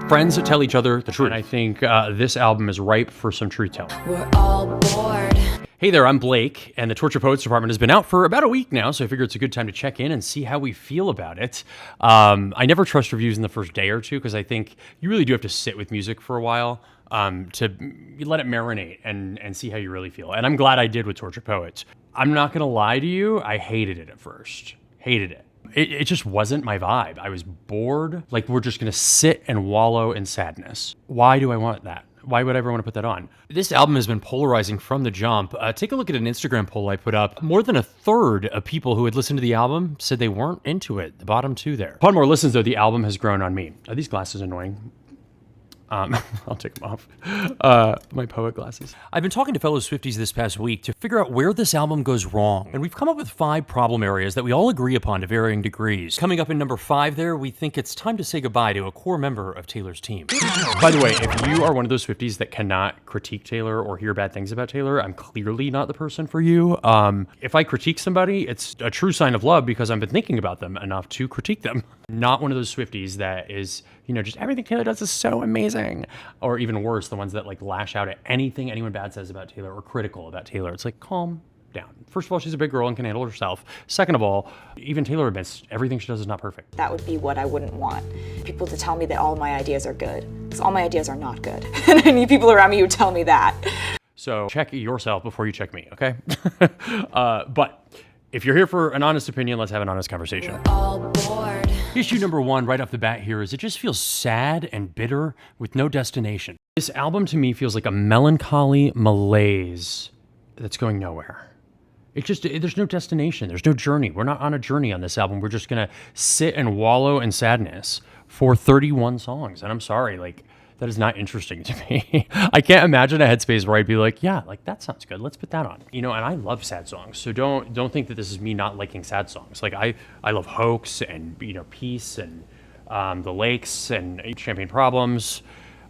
Friends tell each other the truth. And I think this album is ripe for some truth-telling. We're all bored. Hey there, I'm Blake, and the Torture Poets Department has been out for about a week now, so I figure it's a good time to check in and see how we feel about it. I never trust reviews in the first day or two, because I think you really do have to sit with music for a while to let it marinate and see how you really feel. And I'm glad I did with Torture Poets. I'm not going to lie to you, I hated it at first. Hated it. It just wasn't my vibe. I was bored. Like, we're just going to sit and wallow in sadness. Why do I want that? Why would I ever want to put that on? This album has been polarizing from the jump. Take a look at an Instagram poll I put up. More than a third of people who had listened to the album said they weren't into it. The bottom two there. Upon more listens, though, the album has grown on me. Are these glasses annoying? I'll take them off. My poet glasses. I've been talking to fellow Swifties this past week to figure out where this album goes wrong. And we've come up with 5 problem areas that we all agree upon to varying degrees. Coming up in number 5 there, we think it's time to say goodbye to a core member of Taylor's team. By the way, if you are one of those Swifties that cannot critique Taylor or hear bad things about Taylor, I'm clearly not the person for you. If I critique somebody, it's a true sign of love because I've been thinking about them enough to critique them. Not one of those Swifties that is, just everything Taylor does is so amazing. Or even worse, the ones that like lash out at anything anyone bad says about Taylor or critical about Taylor. It's like, calm down. First of all, she's a big girl and can handle herself. Second of all, even Taylor admits everything she does is not perfect. That would be what I wouldn't want. People to tell me that all my ideas are good. Because all my ideas are not good. And I need people around me who tell me that. So check yourself before you check me, okay? But if you're here for an honest opinion, let's have an honest conversation. We're all bored. Issue number 1 right off the bat here is it just feels sad and bitter with no destination. This album to me feels like a melancholy malaise that's going nowhere. There's no destination. There's no journey. We're not on a journey on this album. We're just going to sit and wallow in sadness for 31 songs. And I'm sorry, that is not interesting to me. I can't imagine a headspace where I'd be like, yeah, that sounds good. Let's put that on. And I love sad songs. So don't think that this is me not liking sad songs. I love Hoax and, Peace and The Lakes and Champagne Problems,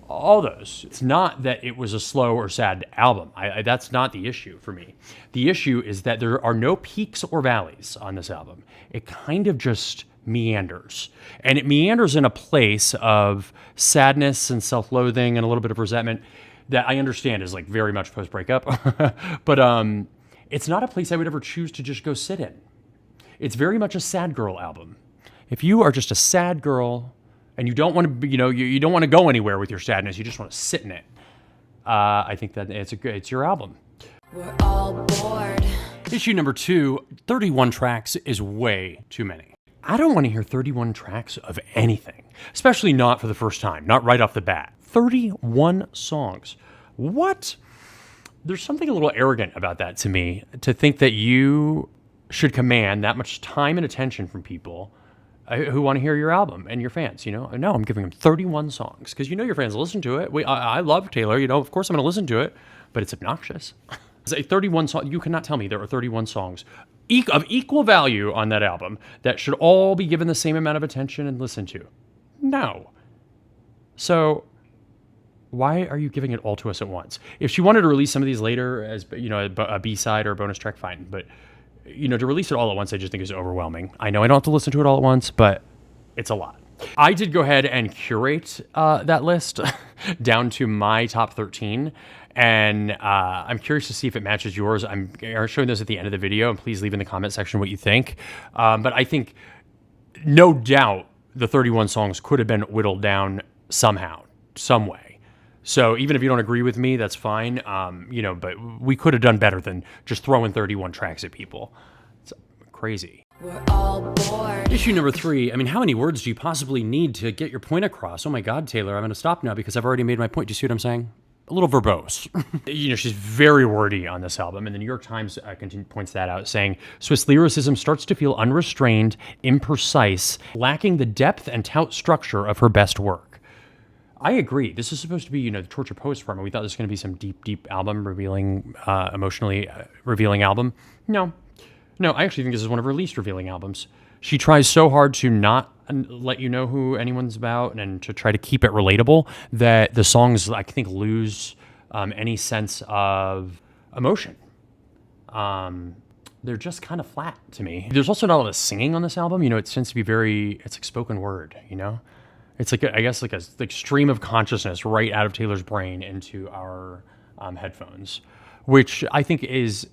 all those. It's not that it was a slow or sad album. That's not the issue for me. The issue is that there are no peaks or valleys on this album. It kind of just meanders. And it meanders in a place of sadness and self-loathing and a little bit of resentment that I understand is very much post-breakup. But it's not a place I would ever choose to just go sit in. It's very much a sad girl album. If you are just a sad girl and you don't want to, you don't want to go anywhere with your sadness, you just want to sit in it, I think that it's your album. We're all bored. Issue number 2, 31 tracks is way too many. I don't want to hear 31 tracks of anything, especially not for the first time, not right off the bat. 31 songs. What? There's something a little arrogant about that to me, to think that you should command that much time and attention from people who want to hear your album and your fans, No, I'm giving them 31 songs because your fans listen to it. I love Taylor, of course I'm going to listen to it, but it's obnoxious. It's a 31 song. You cannot tell me there are 31 songs of equal value on that album that should all be given the same amount of attention and listened to. No. So why are you giving it all to us at once? If she wanted to release some of these later as a B-side or a bonus track, fine. But to release it all at once, I just think is overwhelming. I know I don't have to listen to it all at once, but it's a lot. I did go ahead and curate that list down to my top 13. And I'm curious to see if it matches yours. I'm showing those at the end of the video, and please leave in the comment section what you think. But I think, no doubt, the 31 songs could have been whittled down somehow, some way. So even if you don't agree with me, that's fine. But we could have done better than just throwing 31 tracks at people. It's crazy. We're all bored. Issue number 3. How many words do you possibly need to get your point across? Oh my God, Taylor, I'm going to stop now because I've already made my point. Do you see what I'm saying? A little verbose. She's very wordy on this album, and the New York Times points that out, saying, Swiss lyricism starts to feel unrestrained, imprecise, lacking the depth and tout structure of her best work. I agree. This is supposed to be, the Torture Poets Department. We thought this was going to be some deep album, emotionally revealing album. No, I actually think this is one of her least revealing albums. She tries so hard to not let you know who anyone's about and to try to keep it relatable that the songs, I think, lose any sense of emotion. They're just kind of flat to me. There's also not a lot of singing on this album. It tends to be it's like spoken word, It's like I guess like a stream of consciousness right out of Taylor's brain into our headphones, which I think is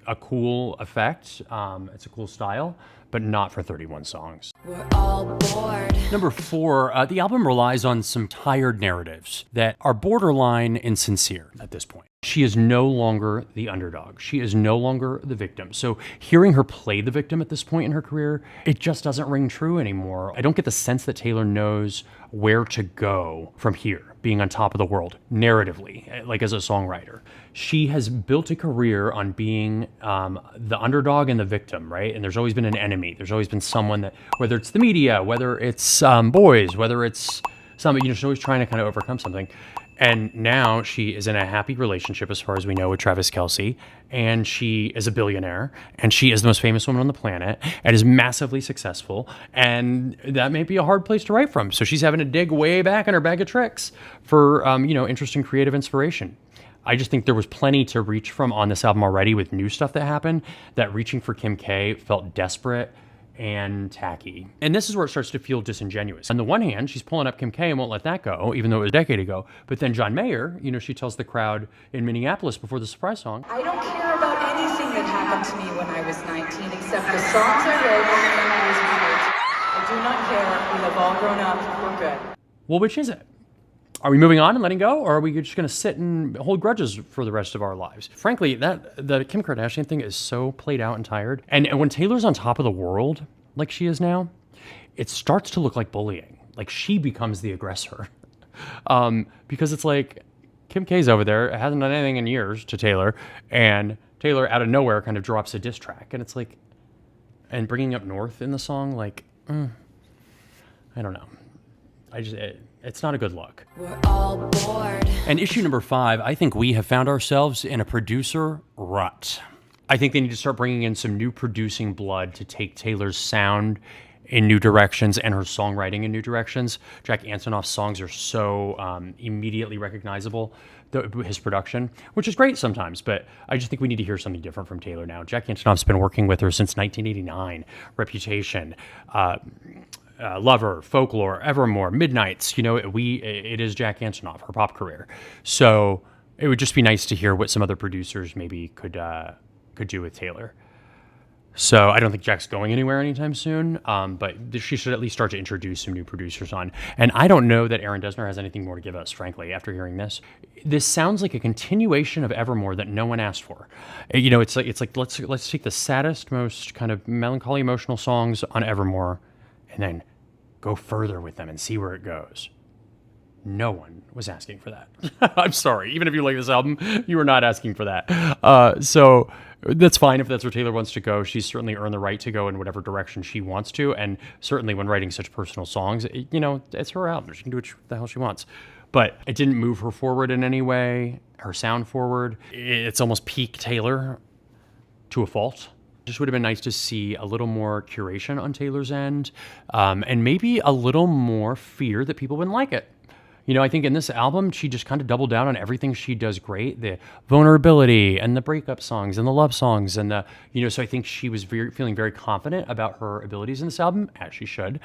a cool effect. It's a cool style, but not for 31 songs. We're all bored. Number 4, the album relies on some tired narratives that are borderline insincere at this point. She is no longer the underdog. She is no longer the victim. So hearing her play the victim at this point in her career, it just doesn't ring true anymore. I don't get the sense that Taylor knows where to go from here, being on top of the world, narratively, like as a songwriter. She has built a career on being the underdog and the victim, right? And there's always been an enemy. There's always been someone that, whether it's the media, whether it's boys, whether it's something, she's always trying to kind of overcome something. And now she is in a happy relationship, as far as we know, with Travis Kelce, and she is a billionaire, and she is the most famous woman on the planet, and is massively successful, and that may be a hard place to write from. So she's having to dig way back in her bag of tricks for, interesting creative inspiration. I just think there was plenty to reach from on this album already with new stuff that happened, that reaching for Kim K felt desperate and tacky. And this is where it starts to feel disingenuous. On the one hand, she's pulling up Kim K and won't let that go, even though it was a decade ago. But then John Mayer, she tells the crowd in Minneapolis before the surprise song, I don't care about anything that happened to me when I was 19, except the songs I wrote when I was my age. I do not care. We have all grown up. We're good. well, which is it? Are we moving on and letting go, or are we just going to sit and hold grudges for the rest of our lives? Frankly, the Kim Kardashian thing is so played out and tired. And when Taylor's on top of the world, like she is now, it starts to look like bullying. Like she becomes the aggressor. Because it's like Kim K's over there, hasn't done anything in years to Taylor, and Taylor out of nowhere kind of drops a diss track. And it's like, and bringing up North in the song, like, I don't know. It's not a good look. We're all bored. And issue number 5, I think we have found ourselves in a producer rut. I think they need to start bringing in some new producing blood to take Taylor's sound in new directions and her songwriting in new directions. Jack Antonoff's songs are so immediately recognizable, his production, which is great sometimes, but I just think we need to hear something different from Taylor now. Jack Antonoff's been working with her since 1989. Reputation, Lover, Folklore, Evermore, Midnights. It is Jack Antonoff, her pop career. So it would just be nice to hear what some other producers maybe could do with Taylor. So I don't think Jack's going anywhere anytime soon, but she should at least start to introduce some new producers on. And I don't know that Aaron Dessner has anything more to give us, frankly, after hearing this. This sounds like a continuation of Evermore that no one asked for. It's like let's take the saddest, most kind of melancholy, emotional songs on Evermore, and then go further with them and see where it goes. No one was asking for that. I'm sorry. Even if you like this album, you were not asking for that. So that's fine if that's where Taylor wants to go. She's certainly earned the right to go in whatever direction she wants to. And certainly when writing such personal songs, it's her album. She can do what the hell she wants. But it didn't move her forward in any way, her sound forward. It's almost peak Taylor to a fault. Just would have been nice to see a little more curation on Taylor's end, and maybe a little more fear that people wouldn't like it. I think in this album, she just kind of doubled down on everything she does great, the vulnerability and the breakup songs and the love songs. And so I think she was feeling very confident about her abilities in this album, as she should.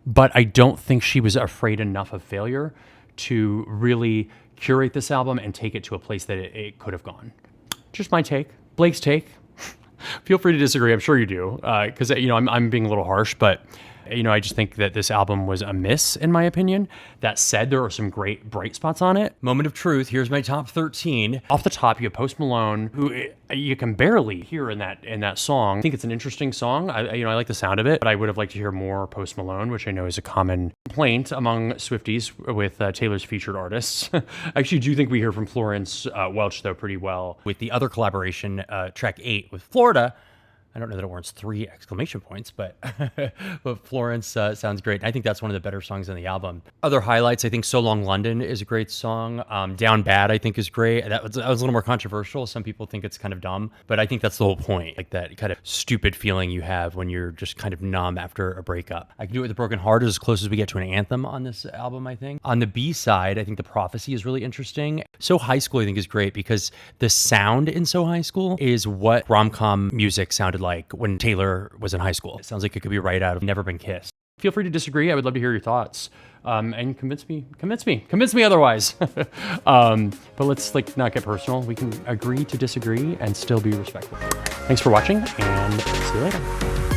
But I don't think she was afraid enough of failure to really curate this album and take it to a place that it could have gone. Just my take, Blake's take. Feel free to disagree. I'm sure you do, because I'm being a little harsh, but I just think that this album was a miss, in my opinion. That said, there are some great bright spots on it. Moment of truth. Here's my top 13. Off the top, you have Post Malone, who you can barely hear in that song. I think it's an interesting song. I like the sound of it, but I would have liked to hear more Post Malone, which I know is a common complaint among Swifties with Taylor's featured artists. I actually do think we hear from Florence Welch, though, pretty well. With the other collaboration, track 8 with Florida. I don't know that it warrants 3 exclamation points, but Florence sounds great. I think that's one of the better songs on the album. Other highlights, I think So Long London is a great song. Down Bad, I think, is great. That was a little more controversial. Some people think it's kind of dumb, but I think that's the whole point. Like that kind of stupid feeling you have when you're just kind of numb after a breakup. I Can Do It With a Broken Heart is as close as we get to an anthem on this album, I think. On the B side, I think The Prophecy is really interesting. So High School, I think, is great because the sound in So High School is what rom-com music sounded like when Taylor was in high school. It sounds like it could be right out of Never Been Kissed. feel free to disagree. I would love to hear your thoughts. And convince me otherwise. But let's not get personal. We can agree to disagree and still be respectful. Thanks for watching, and see you later.